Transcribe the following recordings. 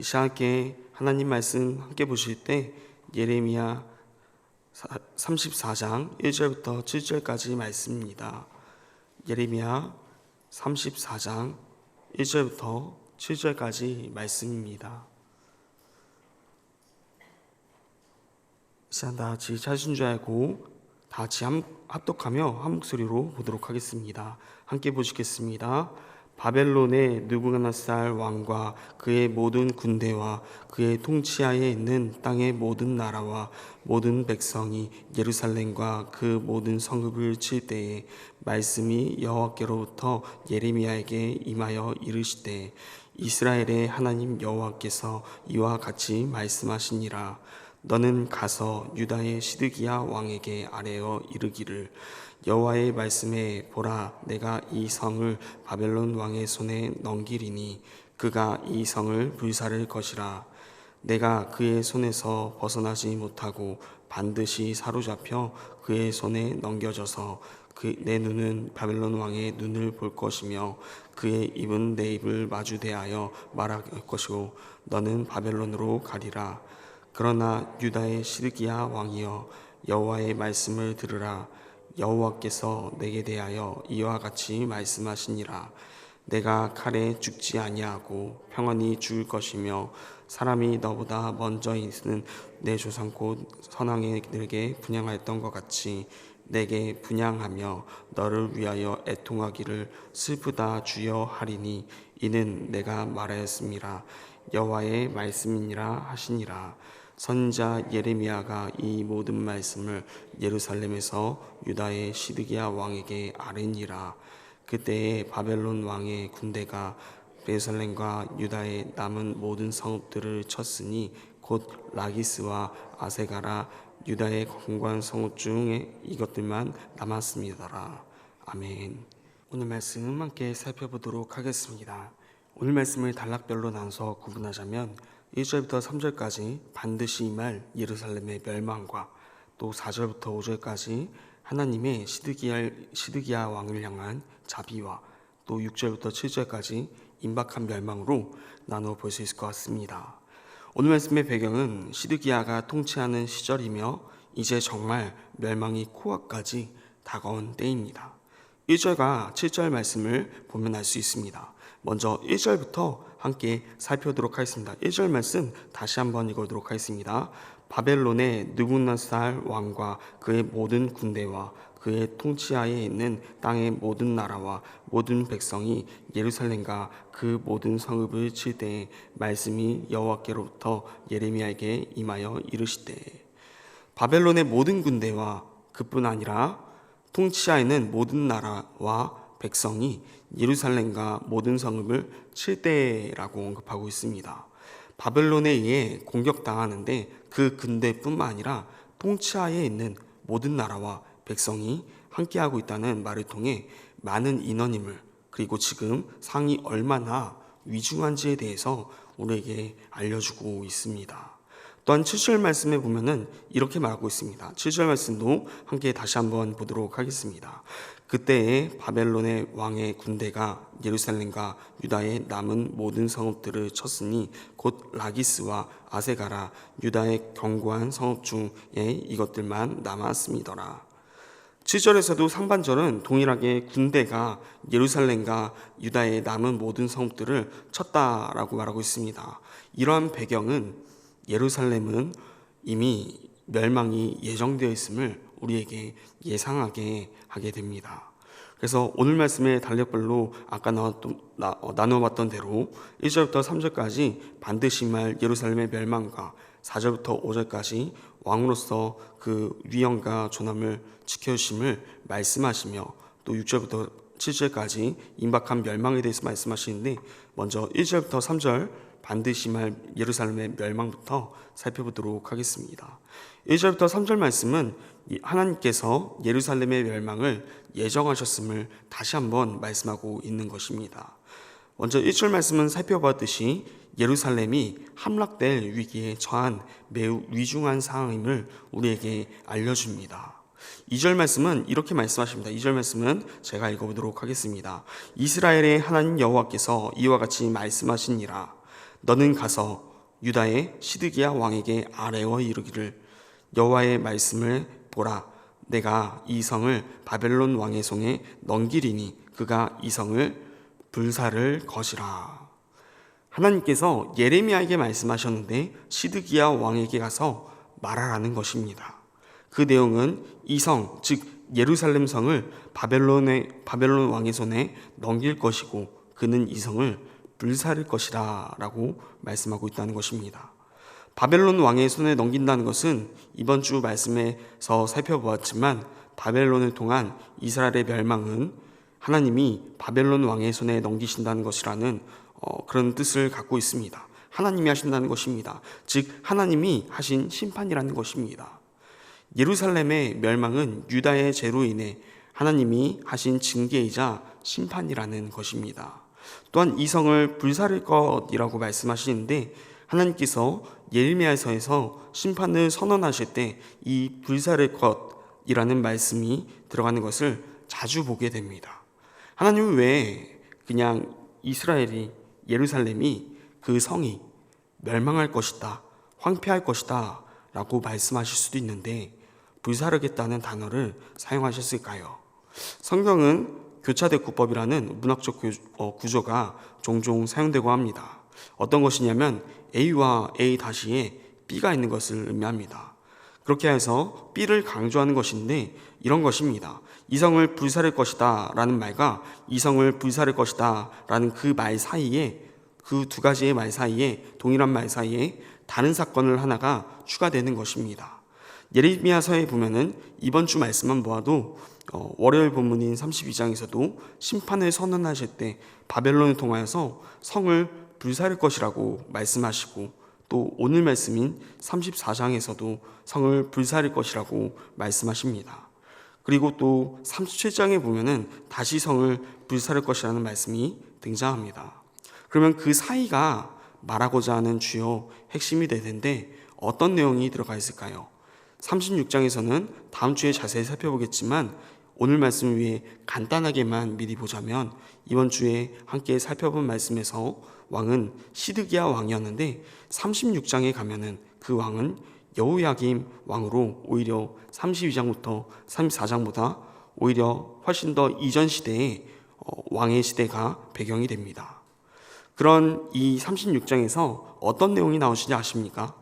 이상하게 하나님 말씀 함께 보실 때 예레미야 34장 1절부터 7절까지 말씀입니다. 예레미야 34장 1절부터 7절까지 말씀입니다. 다 같이 찾으신 줄 알고 다 같이 합독하며 한 목소리로 보도록 하겠습니다. 함께 보시겠습니다. 바벨론의 느부갓네살 왕과 그의 모든 군대와 그의 통치하에 있는 땅의 모든 나라와 모든 백성이 예루살렘과 그 모든 성읍을 칠 때에 말씀이 여호와께로부터 예레미야에게 임하여 이르시되 이스라엘의 하나님 여호와께서 이와 같이 말씀하시니라. 너는 가서 유다의 시드기야 왕에게 아뢰어 이르기를 여호와의 말씀에 보라, 내가 이 성을 바벨론 왕의 손에 넘기리니 그가 이 성을 불사를 것이라. 내가 그의 손에서 벗어나지 못하고 반드시 사로잡혀 그의 손에 넘겨져서 내 눈은 바벨론 왕의 눈을 볼 것이며 그의 입은 내 입을 마주 대하여 말할 것이고 너는 바벨론으로 가리라. 그러나 유다의 시드기야 왕이여, 여호와의 말씀을 들으라. 여호와께서 내게 대하여 이와 같이 말씀하시니라. 내가 칼에 죽지 아니하고 평안히 죽을 것이며 사람이 너보다 먼저 있는 내 조상 곧 선왕에게 분향하였던 것 같이 내게 분향하며 너를 위하여 애통하기를 슬프다 주여 하리니 이는 내가 말하였음이라. 여호와의 말씀이니라 하시니라. 선지자 예레미야가 이 모든 말씀을 예루살렘에서 유다의 시드기야 왕에게 아뢰니라. 그때에 바벨론 왕의 군대가 예루살렘과 유다의 남은 모든 성읍들을 쳤으니 곧 라기스와 아세가라 유다의 건관 성읍 중에 이것들만 남았습니다라. 아멘. 오늘 말씀 함께 살펴보도록 하겠습니다. 오늘 말씀을 단락별로 나눠서 구분하자면 1절부터 3절까지 반드시 임할 예루살렘의 멸망과 또 4절부터 5절까지 하나님의 시드기야 왕을 향한 자비와 또 6절부터 7절까지 임박한 멸망으로 나누어 볼 수 있을 것 같습니다. 오늘 말씀의 배경은 시드기야가 통치하는 시절이며 이제 정말 멸망이 코앞까지 다가온 때입니다. 1절과 7절 말씀을 보면 알 수 있습니다. 먼저 1절부터 함께 살펴보도록 하겠습니다. 1절 말씀 다시 한번 읽어보도록 하겠습니다. 바벨론의 느부갓네살 왕과 그의 모든 군대와 그의 통치하에 있는 땅의 모든 나라와 모든 백성이 예루살렘과 그 모든 성읍을 칠 때에 말씀이 여호와께로부터 예레미야에게 임하여 이르시되. 바벨론의 모든 군대와 그뿐 아니라 통치하에 있는 모든 나라와 백성이 예루살렘과 모든 성읍을 칠 때라고 언급하고 있습니다. 바벨론에 의해 공격당하는데 그 군대뿐만 아니라 통치하에 있는 모든 나라와 백성이 함께하고 있다는 말을 통해 많은 인원임을, 그리고 지금 상이 얼마나 위중한지에 대해서 우리에게 알려주고 있습니다. 또한 7절 말씀에 보면은 이렇게 말하고 있습니다. 7절 말씀도 함께 다시 한번 보도록 하겠습니다. 그때에 바벨론의 왕의 군대가 예루살렘과 유다의 남은 모든 성읍들을 쳤으니 곧 라기스와 아세가라 유다의 견고한 성읍 중에 이것들만 남았음이더라. 7절에서도 상반절은 동일하게 군대가 예루살렘과 유다의 남은 모든 성읍들을 쳤다라고 말하고 있습니다. 이러한 배경은 예루살렘은 이미 멸망이 예정되어 있음을 우리에게 예상하게 하게 됩니다. 그래서 오늘 말씀의 단락별로 아까 나누어봤던 대로 1절부터 3절까지 반드시 말 예루살렘의 멸망과 4절부터 5절까지 왕으로서 그 위엄과 존엄을 지켜주심을 말씀하시며 또 6절부터 7절까지 임박한 멸망에 대해서 말씀하시는데 먼저 1절부터 3절 반드시 말 예루살렘의 멸망부터 살펴보도록 하겠습니다. 1절부터 3절 말씀은 하나님께서 예루살렘의 멸망을 예정하셨음을 다시 한번 말씀하고 있는 것입니다. 먼저 1절 말씀은 살펴봤듯이 예루살렘이 함락될 위기에 처한 매우 위중한 상황임을 우리에게 알려줍니다. 2절 말씀은 이렇게 말씀하십니다. 2절 말씀은 제가 읽어보도록 하겠습니다. 이스라엘의 하나님 여호와께서 이와 같이 말씀하시니라. 너는 가서 유다의 시드기야 왕에게 아뢰어 이르기를 여호와의 말씀을 보라. 내가 이 성을 바벨론 왕의 손에 넘기리니 그가 이 성을 불사를 것이라. 하나님께서 예레미야에게 말씀하셨는데 시드기야 왕에게 가서 말하라는 것입니다. 그 내용은 이 성, 즉 예루살렘 성을 바벨론 왕의 손에 넘길 것이고 그는 이 성을 불사를 것이라 라고 말씀하고 있다는 것입니다. 바벨론 왕의 손에 넘긴다는 것은 이번 주 말씀에서 살펴보았지만 바벨론을 통한 이스라엘의 멸망은 하나님이 바벨론 왕의 손에 넘기신다는 것이라는 그런 뜻을 갖고 있습니다. 하나님이 하신다는 것입니다. 즉 하나님이 하신 심판이라는 것입니다. 예루살렘의 멸망은 유다의 죄로 인해 하나님이 하신 징계이자 심판이라는 것입니다. 또한 이 성을 불사를 것이라고 말씀하시는데 하나님께서 예레미야서에서 심판을 선언하실 때 이 불사를 것이라는 말씀이 들어가는 것을 자주 보게 됩니다. 하나님은 왜 그냥 이스라엘이 예루살렘이 그 성이 멸망할 것이다, 황폐할 것이다 라고 말씀하실 수도 있는데 불사르겠다는 단어를 사용하셨을까요? 성경은 교차대꾸법이라는 문학적 구조가 종종 사용되고 합니다. 어떤 것이냐면 A와 A-에 B가 있는 것을 의미합니다. 그렇게 해서 B를 강조하는 것인데 이런 것입니다. 이성을 불사를 것이다 라는 말과 이성을 불사를 것이다 라는 그 말 사이에, 그 두 가지의 말 사이에, 동일한 말 사이에 다른 사건을 하나가 추가되는 것입니다. 예레미야서에 보면은 이번 주 말씀만 보아도 월요일 본문인 32장에서도 심판을 선언하실 때 바벨론을 통하여서 성을 불사를 것이라고 말씀하시고 또 오늘 말씀인 34장에서도 성을 불사를 것이라고 말씀하십니다. 그리고 또 37장에 보면은 다시 성을 불사를 것이라는 말씀이 등장합니다. 그러면 그 사이가 말하고자 하는 주요 핵심이 될 텐데 어떤 내용이 들어가 있을까요? 36장에서는 다음 주에 자세히 살펴보겠지만 오늘 말씀을 위해 간단하게만 미리 보자면 이번 주에 함께 살펴본 말씀에서 왕은 시드기야 왕이었는데 36장에 가면은 그 왕은 여호야김 왕으로 오히려 32장부터 34장보다 오히려 훨씬 더 이전 시대의 왕의 시대가 배경이 됩니다. 그런 이 36장에서 어떤 내용이 나오시지 아십니까?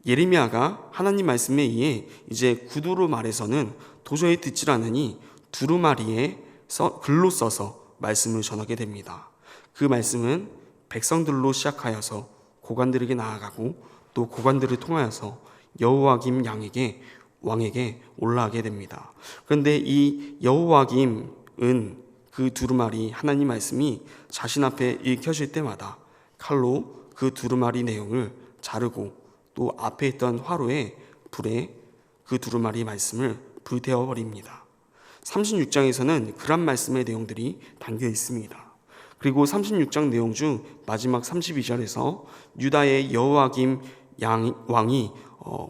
예레미야가 하나님 말씀에 의해 이제 구두로 말해서는 도저히 듣질 않으니 두루마리에 글로 써서 말씀을 전하게 됩니다. 그 말씀은 백성들로 시작하여서 고관들에게 나아가고 또 고관들을 통하여서 여호야김 왕에게 올라가게 됩니다. 그런데 이 여호야김은 그 두루마리 하나님 말씀이 자신 앞에 읽혀질 때마다 칼로 그 두루마리 내용을 자르고 또 앞에 있던 화로에 불에 그 두루마리 말씀을 불태워 버립니다. 36장에서는 그런 말씀의 내용들이 담겨 있습니다. 그리고 36장 내용 중 마지막 32절에서 유다의 여호야김 왕이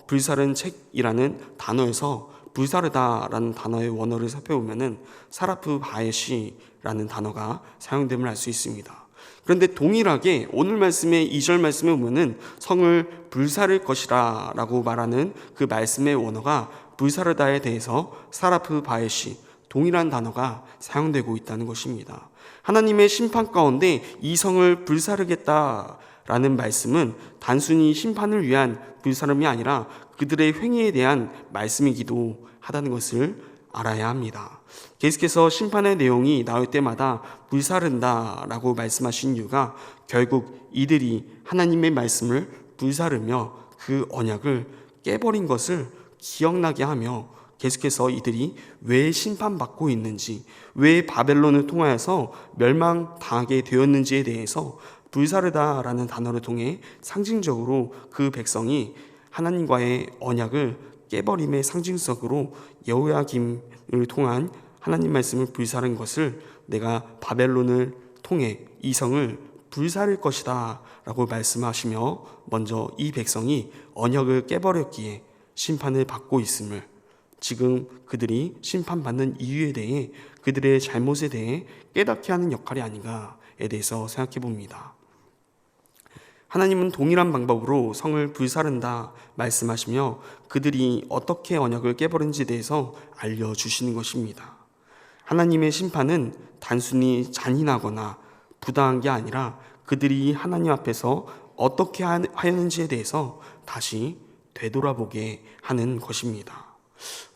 불사른 책이라는 단어에서 불사르다라는 단어의 원어를 살펴보면은 사라프 바에시라는 단어가 사용됨을 알 수 있습니다. 그런데 동일하게 오늘 말씀의 2절 말씀에 보면은 성을 불사를 것이라 라고 말하는 그 말씀의 원어가 불사르다에 대해서 사라프 바에시, 동일한 단어가 사용되고 있다는 것입니다. 하나님의 심판 가운데 이 성을 불사르겠다라는 말씀은 단순히 심판을 위한 불사름이 아니라 그들의 행위에 대한 말씀이기도 하다는 것을 알아야 합니다. 계속해서 심판의 내용이 나올 때마다 불사른다라고 말씀하신 이유가 결국 이들이 하나님의 말씀을 불사르며 그 언약을 깨버린 것을 기억나게 하며 계속해서 이들이 왜 심판받고 있는지, 왜 바벨론을 통하여서 멸망당하게 되었는지에 대해서 불사르다라는 단어를 통해 상징적으로 그 백성이 하나님과의 언약을 깨버림의 상징성으로 여호야김을 통한 하나님 말씀을 불사른 것을 내가 바벨론을 통해 이 성을 불사를 것이다 라고 말씀하시며 먼저 이 백성이 언약을 깨버렸기에 심판을 받고 있음을, 지금 그들이 심판받는 이유에 대해 그들의 잘못에 대해 깨닫게 하는 역할이 아닌가에 대해서 생각해 봅니다. 하나님은 동일한 방법으로 성을 불사른다 말씀하시며 그들이 어떻게 언약을 깨버린지에 대해서 알려주시는 것입니다. 하나님의 심판은 단순히 잔인하거나 부당한 게 아니라 그들이 하나님 앞에서 어떻게 하였는지에 대해서 다시 되돌아보게 하는 것입니다.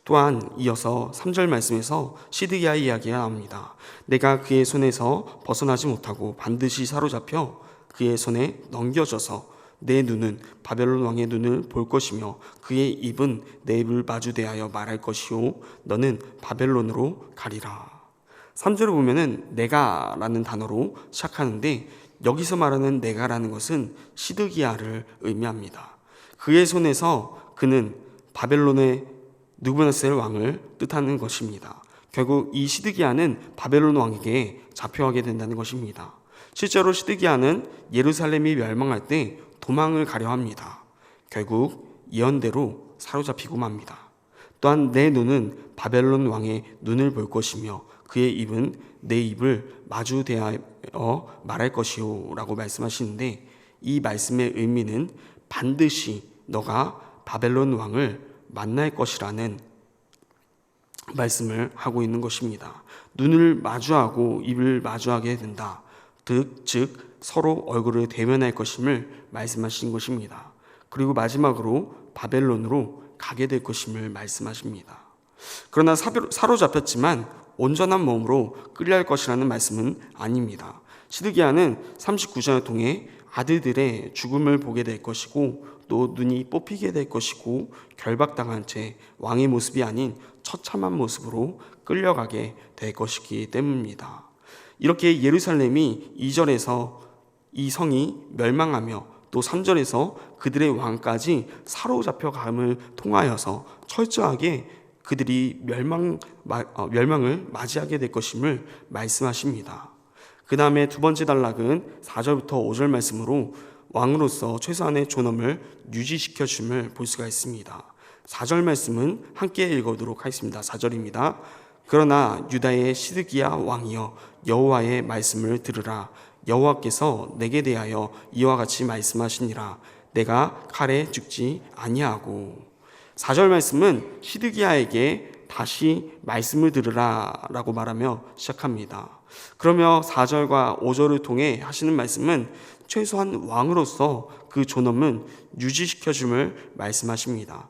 또한 이어서 3절 말씀에서 시드기야의 이야기가 나옵니다. 내가 그의 손에서 벗어나지 못하고 반드시 사로잡혀 그의 손에 넘겨져서 내 눈은 바벨론 왕의 눈을 볼 것이며 그의 입은 내 입을 마주대하여 말할 것이요 너는 바벨론으로 가리라. 3절을 보면은 내가라는 단어로 시작하는데 여기서 말하는 내가라는 것은 시드기야를 의미합니다. 그의 손에서 그는 바벨론의 느부갓네살 왕을 뜻하는 것입니다. 결국 이 시드기야는 바벨론 왕에게 잡혀가게 된다는 것입니다. 실제로 시드기야는 예루살렘이 멸망할 때 도망을 가려 합니다. 결국 예언대로 사로잡히고 맙니다. 또한 내 눈은 바벨론 왕의 눈을 볼 것이며 그의 입은 내 입을 마주 대하여 말할 것이요 라고 말씀하시는데 이 말씀의 의미는 반드시 너가 바벨론 왕을 만날 것이라는 말씀을 하고 있는 것입니다. 눈을 마주하고 입을 마주하게 된다. 즉 서로 얼굴을 대면할 것임을 말씀하신 것입니다. 그리고 마지막으로 바벨론으로 가게 될 것임을 말씀하십니다. 그러나 사로잡혔지만 온전한 몸으로 끌려갈 것이라는 말씀은 아닙니다. 시드기야는 39장을 통해 아들들의 죽음을 보게 될 것이고 또 눈이 뽑히게 될 것이고 결박당한 채 왕의 모습이 아닌 처참한 모습으로 끌려가게 될 것이기 때문입니다. 이렇게 예루살렘이 2절에서 이 성이 멸망하며 또 3절에서 그들의 왕까지 사로잡혀감을 통하여서 철저하게 그들이 멸망을 맞이하게 될 것임을 말씀하십니다. 그 다음에 두 번째 단락은 4절부터 5절 말씀으로 왕으로서 최소한의 존엄을 유지시켜 줌을 볼 수가 있습니다. 4절 말씀은 함께 읽어보도록 하겠습니다. 4절입니다. 그러나 유다의 시드기야 왕이여 여호와의 말씀을 들으라. 여호와께서 내게 대하여 이와 같이 말씀하시니라. 내가 칼에 죽지 아니하고. 4절 말씀은 시드기야에게 다시 말씀을 들으라 라고 말하며 시작합니다. 그러며 4절과 5절을 통해 하시는 말씀은 최소한 왕으로서 그 존엄은 유지시켜줌을 말씀하십니다.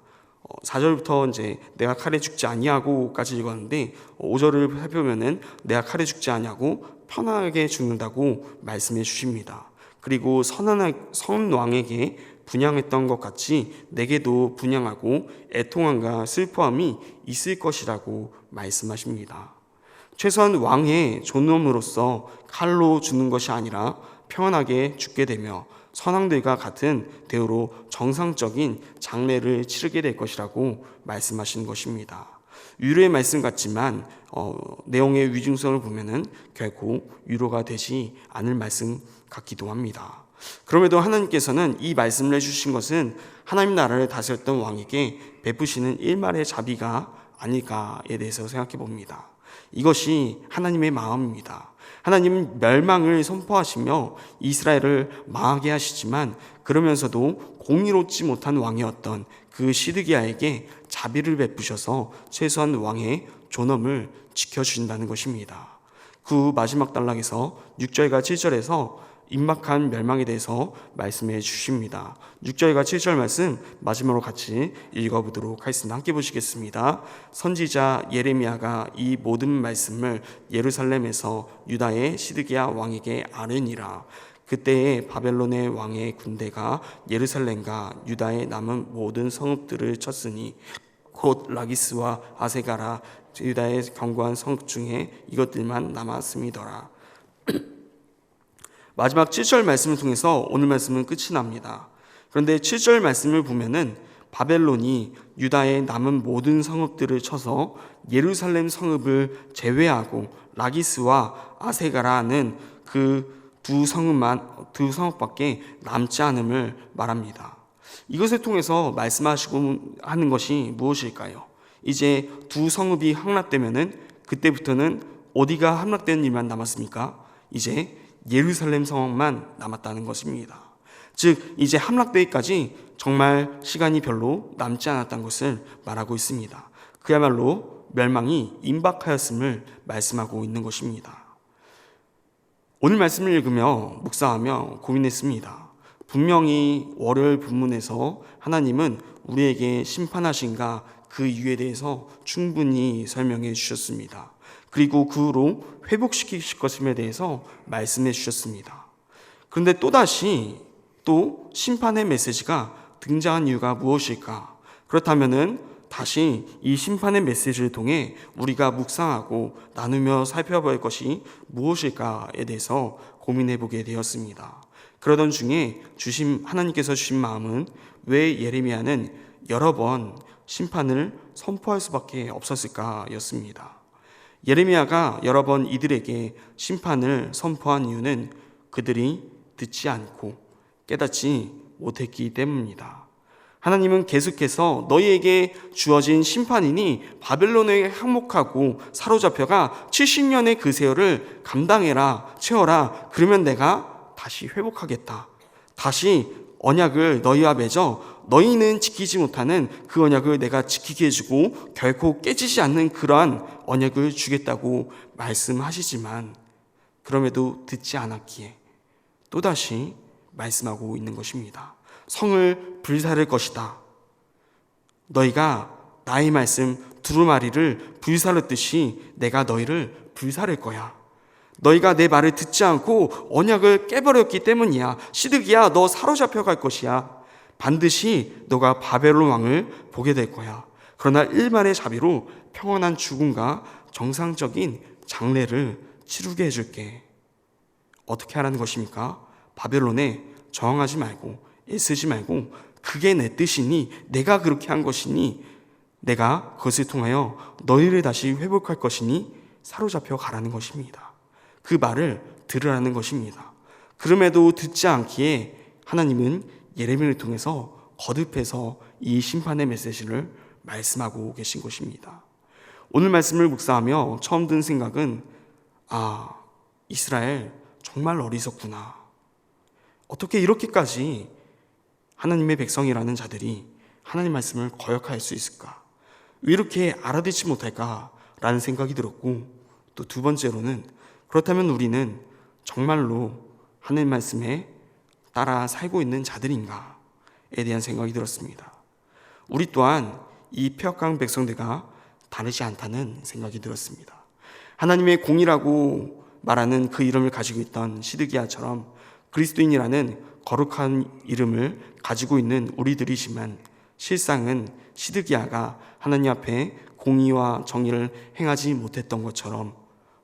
4절부터 이제 내가 칼에 죽지 아니하고까지 읽었는데 5절을 살펴보면은 내가 칼에 죽지 아니하고 편안하게 죽는다고 말씀해 주십니다. 그리고 선 왕에게 분향했던 것 같이 내게도 분향하고 애통함과 슬퍼함이 있을 것이라고 말씀하십니다. 최소한 왕의 존엄으로서 칼로 죽는 것이 아니라 평안하게 죽게 되며 선왕들과 같은 대우로 정상적인 장례를 치르게 될 것이라고 말씀하신 것입니다. 위로의 말씀 같지만 내용의 위중성을 보면은 결코 위로가 되지 않을 말씀 같기도 합니다. 그럼에도 하나님께서는 이 말씀을 해주신 것은 하나님 나라를 다스렸던 왕에게 베푸시는 일말의 자비가 아닐까에 대해서 생각해 봅니다. 이것이 하나님의 마음입니다. 하나님은 멸망을 선포하시며 이스라엘을 망하게 하시지만 그러면서도 공의롭지 못한 왕이었던 그 시드기야에게 자비를 베푸셔서 최소한 왕의 존엄을 지켜주신다는 것입니다. 그 마지막 단락에서 6절과 7절에서 임박한 멸망에 대해서 말씀해 주십니다. 6절과 7절 말씀 마지막으로 같이 읽어보도록 하겠습니다. 함께 보시겠습니다. 선지자 예레미야가 이 모든 말씀을 예루살렘에서 유다의 시드기야 왕에게 아뢰니라. 그때에 바벨론의 왕의 군대가 예루살렘과 유다의 남은 모든 성읍들을 쳤으니 곧 라기스와 아세가라 유다의 견고한 성읍 중에 이것들만 남았음이더라. 마지막 7절 말씀을 통해서 오늘 말씀은 끝이 납니다. 그런데 7절 말씀을 보면은 바벨론이 유다의 남은 모든 성읍들을 쳐서 예루살렘 성읍을 제외하고 라기스와 아세가라는 그 두 성읍밖에 남지 않음을 말합니다. 이것을 통해서 말씀하시고 하는 것이 무엇일까요? 이제 두 성읍이 함락되면은 그때부터는 어디가 함락되는 일만 남았습니까? 이제 예루살렘 성읍만 남았다는 것입니다. 즉 이제 함락되기까지 정말 시간이 별로 남지 않았다는 것을 말하고 있습니다. 그야말로 멸망이 임박하였음을 말씀하고 있는 것입니다. 오늘 말씀을 읽으며 묵상하며 고민했습니다. 분명히 월요일 본문에서 하나님은 우리에게 심판하신가 그 이유에 대해서 충분히 설명해 주셨습니다. 그리고 그 후로 회복시키실 것임에 대해서 말씀해 주셨습니다. 그런데 또다시 심판의 메시지가 등장한 이유가 무엇일까? 그렇다면은 다시 이 심판의 메시지를 통해 우리가 묵상하고 나누며 살펴볼 것이 무엇일까에 대해서 고민해 보게 되었습니다. 그러던 중에 하나님께서 주신 마음은 왜 예레미야는 여러 번 심판을 선포할 수밖에 없었을까였습니다. 예레미야가 여러 번 이들에게 심판을 선포한 이유는 그들이 듣지 않고 깨닫지 못했기 때문입니다. 하나님은 계속해서 너희에게 주어진 심판이니 바벨론에 항목하고 사로잡혀가 70년의 그 세월을 감당해라, 채워라. 그러면 내가 다시 회복하겠다. 다시 언약을 너희와 맺어 너희는 지키지 못하는 그 언약을 내가 지키게 해주고 결코 깨지지 않는 그러한 언약을 주겠다고 말씀하시지만 그럼에도 듣지 않았기에 또다시 말씀하고 있는 것입니다. 성을 불사를 것이다. 너희가 나의 말씀 두루마리를 불사르듯이 내가 너희를 불사를 거야. 너희가 내 말을 듣지 않고 언약을 깨버렸기 때문이야. 시드기야, 너 사로잡혀 갈 것이야. 반드시 너가 바벨론 왕을 보게 될 거야. 그러나 일말의 자비로 평온한 죽음과 정상적인 장례를 치르게 해줄게. 어떻게 하라는 것입니까? 바벨론에 저항하지 말고 애쓰지 말고 그게 내 뜻이니 내가 그렇게 한 것이니 내가 그것을 통하여 너희를 다시 회복할 것이니 사로잡혀 가라는 것입니다. 그 말을 들으라는 것입니다. 그럼에도 듣지 않기에 하나님은 예레미야를 통해서 거듭해서 이 심판의 메시지를 말씀하고 계신 것입니다. 오늘 말씀을 묵상하며 처음 든 생각은 이스라엘 정말 어리석구나. 어떻게 이렇게까지 하나님의 백성이라는 자들이 하나님 말씀을 거역할 수 있을까? 왜 이렇게 알아듣지 못할까? 라는 생각이 들었고, 또 두 번째로는 그렇다면 우리는 정말로 하나님 말씀에 따라 살고 있는 자들인가에 대한 생각이 들었습니다. 우리 또한 이 폐역한 백성들과 다르지 않다는 생각이 들었습니다. 하나님의 공이라고 말하는 그 이름을 가지고 있던 시드기야처럼 그리스도인이라는 거룩한 이름을 가지고 있는 우리들이지만 실상은 시드기야가 하나님 앞에 공의와 정의를 행하지 못했던 것처럼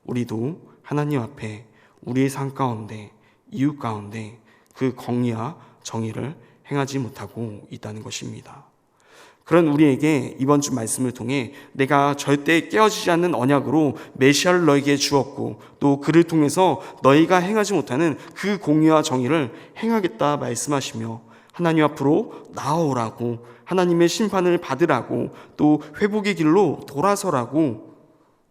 우리도 하나님 앞에 우리의 삶 가운데 이웃 가운데 그 공의와 정의를 행하지 못하고 있다는 것입니다. 그런 우리에게 이번 주 말씀을 통해 내가 절대 깨어지지 않는 언약으로 메시아를 너에게 주었고 또 그를 통해서 너희가 행하지 못하는 그 공의와 정의를 행하겠다 말씀하시며 하나님 앞으로 나아오라고 하나님의 심판을 받으라고 또 회복의 길로 돌아서라고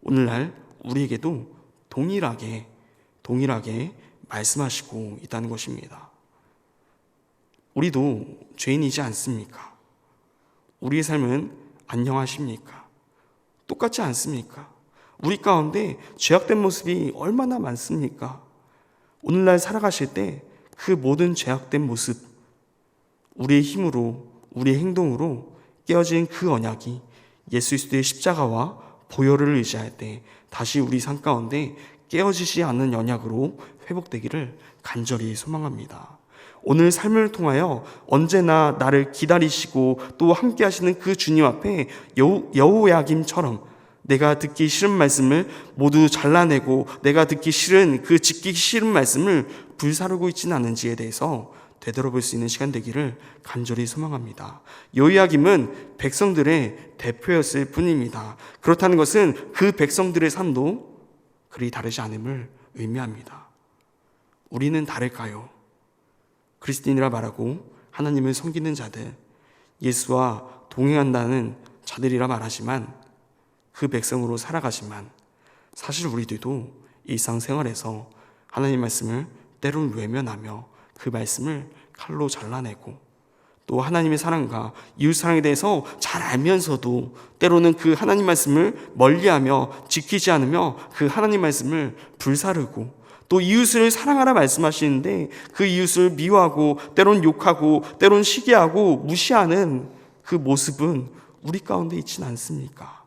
오늘날 우리에게도 동일하게 말씀하시고 있다는 것입니다. 우리도 죄인이지 않습니까? 우리의 삶은 안녕하십니까? 똑같지 않습니까? 우리 가운데 죄악된 모습이 얼마나 많습니까? 오늘날 살아가실 때 그 모든 죄악된 모습, 우리의 힘으로, 우리의 행동으로 깨어진 그 언약이 예수 그리스도의 십자가와 보혈을 의지할 때 다시 우리 삶 가운데 깨어지지 않는 언약으로 회복되기를 간절히 소망합니다. 오늘 삶을 통하여 언제나 나를 기다리시고 또 함께 하시는 그 주님 앞에 여호야김처럼 내가 듣기 싫은 말씀을 모두 잘라내고 내가 듣기 싫은 그 지키기 싫은 말씀을 불사르고 있지는 않은지에 대해서 되돌아볼 수 있는 시간 되기를 간절히 소망합니다. 여호야김은 백성들의 대표였을 뿐입니다. 그렇다는 것은 그 백성들의 삶도 그리 다르지 않음을 의미합니다. 우리는 다를까요? 그리스도인이라 말하고 하나님을 섬기는 자들, 예수와 동행한다는 자들이라 말하지만 그 백성으로 살아가지만 사실 우리들도 일상생활에서 하나님 말씀을 때론 외면하며 그 말씀을 칼로 잘라내고, 또 하나님의 사랑과 이웃 사랑에 대해서 잘 알면서도 때로는 그 하나님 말씀을 멀리하며 지키지 않으며 그 하나님 말씀을 불사르고, 또 이웃을 사랑하라 말씀하시는데 그 이웃을 미워하고 때론 욕하고 때론 시기하고 무시하는 그 모습은 우리 가운데 있지는 않습니까?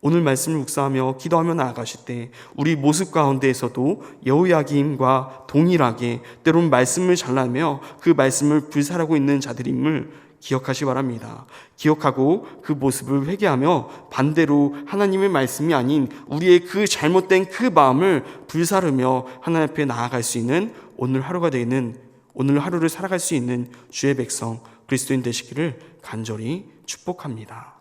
오늘 말씀을 묵상하며 기도하며 나아가실 때 우리 모습 가운데에서도 여호야김과 동일하게 때론 말씀을 잘라내며 그 말씀을 불살하고 있는 자들임을 기억하시 바랍니다. 기억하고 그 모습을 회개하며 반대로 하나님의 말씀이 아닌 우리의 그 잘못된 그 마음을 불사르며 하나님 앞에 나아갈 수 있는 오늘 하루를 살아갈 수 있는 주의 백성 그리스도인 되시기를 간절히 축복합니다.